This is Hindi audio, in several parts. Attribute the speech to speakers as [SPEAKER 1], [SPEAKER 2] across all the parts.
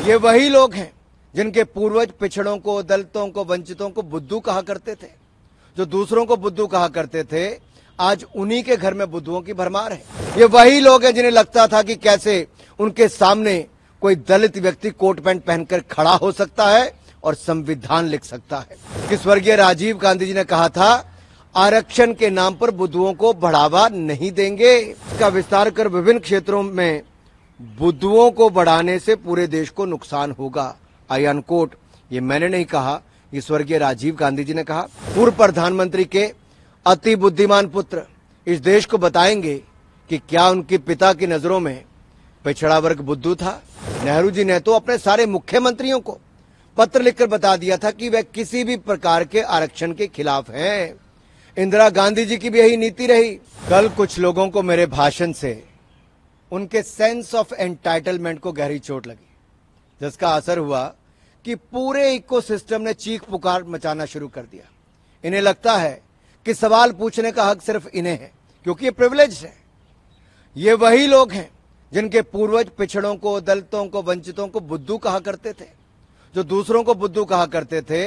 [SPEAKER 1] ये वही लोग हैं जिनके पूर्वज पिछड़ों को, दलितों को, वंचितों को बुद्धू कहा करते थे। जो दूसरों को बुद्धू कहा करते थे, आज उन्हीं के घर में बुद्धुओं की भरमार है। ये वही लोग हैं जिन्हें लगता था कि कैसे उनके सामने कोई दलित व्यक्ति कोट पैंट पहनकर खड़ा हो सकता है और संविधान लिख सकता है। कि स्वर्गीय राजीव गांधी जी ने कहा था, आरक्षण के नाम पर बुद्धुओं को बढ़ावा नहीं देंगे। इसका विस्तार कर विभिन्न क्षेत्रों में बुद्धुओं को बढ़ाने से पूरे देश को नुकसान होगा। आई अनकोट। ये मैंने नहीं कहा, ये स्वर्गीय राजीव गांधी जी ने कहा। पूर्व प्रधानमंत्री के अति बुद्धिमान पुत्र इस देश को बताएंगे कि क्या उनके पिता की नजरों में पिछड़ा वर्ग बुद्धू था। नेहरू जी ने तो अपने सारे मुख्यमंत्रियों को पत्र लिखकर बता दिया था कि वह किसी भी प्रकार के आरक्षण के खिलाफ हैं। इंदिरा गांधी जी की भी यही नीति रही। कल कुछ लोगों को मेरे भाषण से उनके सेंस ऑफ एंटाइटलमेंट को गहरी चोट लगी, जिसका असर हुआ कि पूरे इकोसिस्टम ने चीख पुकार मचाना शुरू कर दिया। इन्हें लगता है कि सवाल पूछने का हक सिर्फ इन्हें है, क्योंकि ये प्रिविलेज है। ये वही लोग हैं जिनके पूर्वज पिछड़ों को, दलितों को, वंचितों को बुद्धू कहा करते थे। जो दूसरों को बुद्धू कहा करते थे,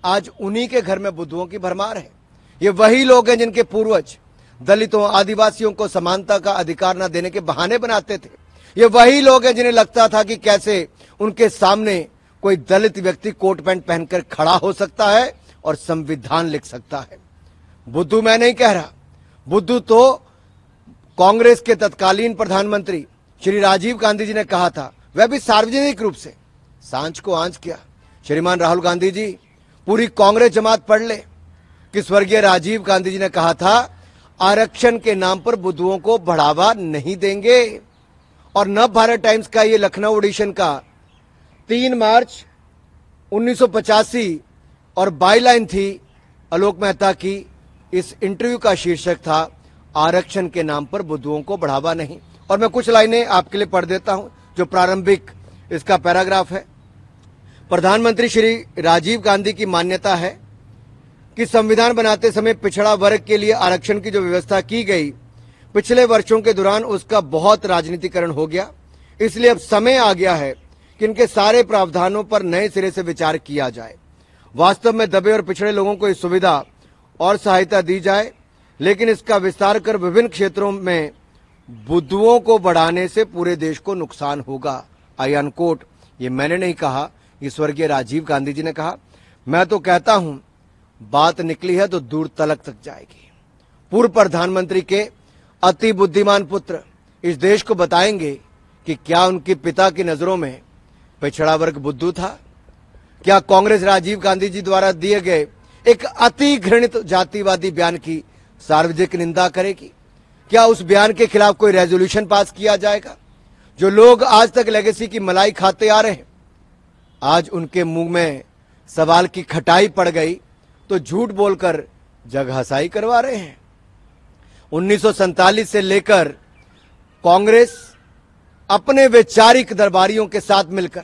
[SPEAKER 1] आज उन्हीं के घर में बुद्धुओं की भरमार है। ये वही लोग हैं जिनके पूर्वज दलितों, आदिवासियों को समानता का अधिकार न देने के बहाने बनाते थे। ये वही लोग हैं जिन्हें लगता था कि कैसे उनके सामने कोई दलित व्यक्ति कोट पैंट पहनकर खड़ा हो सकता है और संविधान लिख सकता है। बुद्धू मैं नहीं कह रहा, बुद्धू तो कांग्रेस के तत्कालीन प्रधानमंत्री श्री राजीव गांधी जी ने कहा था, वह भी सार्वजनिक रूप से। सांझ को आंच किया। श्रीमान राहुल गांधी जी, पूरी कांग्रेस जमात पढ़ ले कि स्वर्गीय राजीव गांधी जी ने कहा था, आरक्षण के नाम पर बुद्धुओं को बढ़ावा नहीं देंगे। और नव भारत टाइम्स का ये लखनऊ एडिशन का 3 मार्च 1985 और बाईलाइन थी आलोक मेहता की। इस इंटरव्यू का शीर्षक था, आरक्षण के नाम पर बुद्धुओं को बढ़ावा नहीं। और मैं कुछ लाइनें आपके लिए पढ़ देता हूं, जो प्रारंभिक इसका पैराग्राफ है। प्रधानमंत्री श्री राजीव गांधी की मान्यता है कि संविधान बनाते समय पिछड़ा वर्ग के लिए आरक्षण की जो व्यवस्था की गई, पिछले वर्षों के दौरान उसका बहुत राजनीतिकरण हो गया। इसलिए अब समय आ गया है कि इनके सारे प्रावधानों पर नए सिरे से विचार किया जाए। वास्तव में दबे और पिछड़े लोगों को इस सुविधा और सहायता दी जाए, लेकिन इसका विस्तार कर विभिन्न क्षेत्रों में बुद्धुओं को बढ़ाने से पूरे देश को नुकसान होगा। आई अनकोट। ये मैंने नहीं कहा, ये स्वर्गीय राजीव गांधी जी ने कहा। मैं तो कहता हूं, बात निकली है तो दूर तलक तक जाएगी। पूर्व प्रधानमंत्री के अति बुद्धिमान पुत्र इस देश को बताएंगे कि क्या उनके पिता की नजरों में पिछड़ा वर्ग बुद्धू था। क्या कांग्रेस राजीव गांधी जी द्वारा दिए गए एक अति घृणित जातिवादी बयान की सार्वजनिक निंदा करेगी? क्या उस बयान के खिलाफ कोई रेजोल्यूशन पास किया जाएगा? जो लोग आज तक लेगेसी की मलाई खाते आ रहे हैं, आज उनके मुंह में सवाल की खटाई पड़ गई तो झूठ बोलकर जगहसाई करवा रहे हैं। 1947 से लेकर कांग्रेस अपने वैचारिक दरबारियों के साथ मिलकर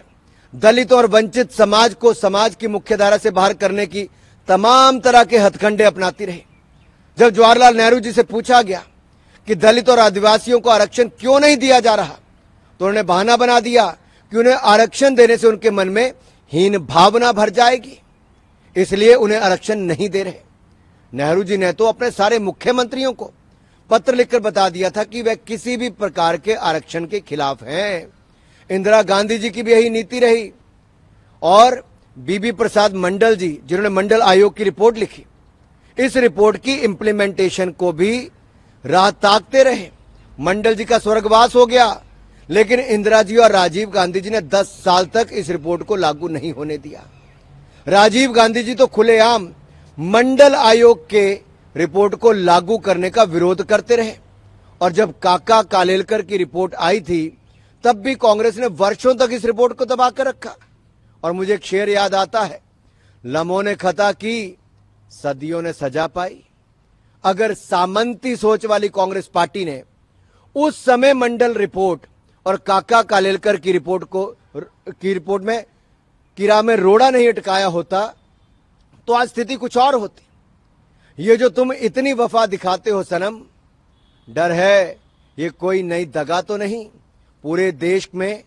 [SPEAKER 1] दलित और वंचित समाज को समाज की मुख्यधारा से बाहर करने की तमाम तरह के हथकंडे अपनाती रही। जब जवाहरलाल नेहरू जी से पूछा गया कि दलित और आदिवासियों को आरक्षण क्यों नहीं दिया जा रहा, तो उन्होंने बहाना बना दिया कि उन्हें आरक्षण देने से उनके मन में हीन भावना भर जाएगी, इसलिए उन्हें आरक्षण नहीं दे रहे। नेहरू जी ने तो अपने सारे मुख्यमंत्रियों को पत्र लिखकर बता दिया था कि वह किसी भी प्रकार के आरक्षण के खिलाफ हैं। इंदिरा गांधी जी की भी यही नीति रही। और बीबी प्रसाद मंडल जी, जिन्होंने मंडल आयोग की रिपोर्ट लिखी, इस रिपोर्ट की इंप्लीमेंटेशन को भी राह ताकते रहे। मंडल जी का स्वर्गवास हो गया, लेकिन इंदिरा जी और राजीव गांधी जी ने 10 साल तक इस रिपोर्ट को लागू नहीं होने दिया। राजीव गांधी जी तो खुलेआम मंडल आयोग के रिपोर्ट को लागू करने का विरोध करते रहे। और जब काका कालेलकर की रिपोर्ट आई थी, तब भी कांग्रेस ने वर्षों तक इस रिपोर्ट को दबा कर रखा। और मुझे एक शेर याद आता है, लम्हों ने खता की, सदियों ने सजा पाई। अगर सामंती सोच वाली कांग्रेस पार्टी ने उस समय मंडल रिपोर्ट और काका कालेलकर की रिपोर्ट में कीड़ा में रोड़ा नहीं अटकाया होता, तो आज स्थिति कुछ और होती। ये जो तुम इतनी वफा दिखाते हो सनम, डर है ये कोई नई दगा तो नहीं। पूरे देश में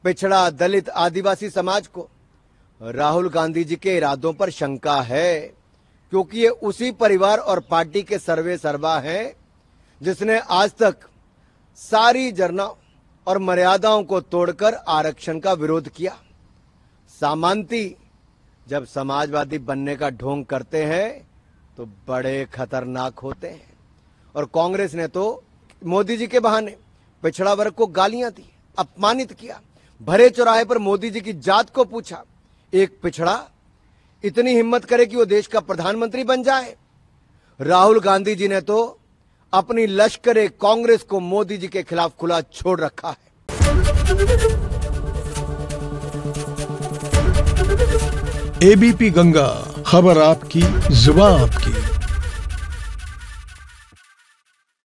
[SPEAKER 1] पिछड़ा, दलित, आदिवासी समाज को राहुल गांधी जी के इरादों पर शंका है, क्योंकि ये उसी परिवार और पार्टी के सर्वे सर्वा हैं जिसने आज तक सारी जरना और मर्यादाओं को तोड़कर आरक्षण का विरोध किया। सामंती जब समाजवादी बनने का ढोंग करते हैं तो बड़े खतरनाक होते हैं। और कांग्रेस ने तो मोदी जी के बहाने पिछड़ा वर्ग को गालियां दी, अपमानित किया। भरे चौराहे पर मोदी जी की जात को पूछा। एक पिछड़ा इतनी हिम्मत करे कि वो देश का प्रधानमंत्री बन जाए। राहुल गांधी जी ने तो अपनी लश्करे कांग्रेस को मोदी जी के खिलाफ खुला छोड़ रखा है।
[SPEAKER 2] एबीपी गंगा, खबर आपकी, जुबान आपकी।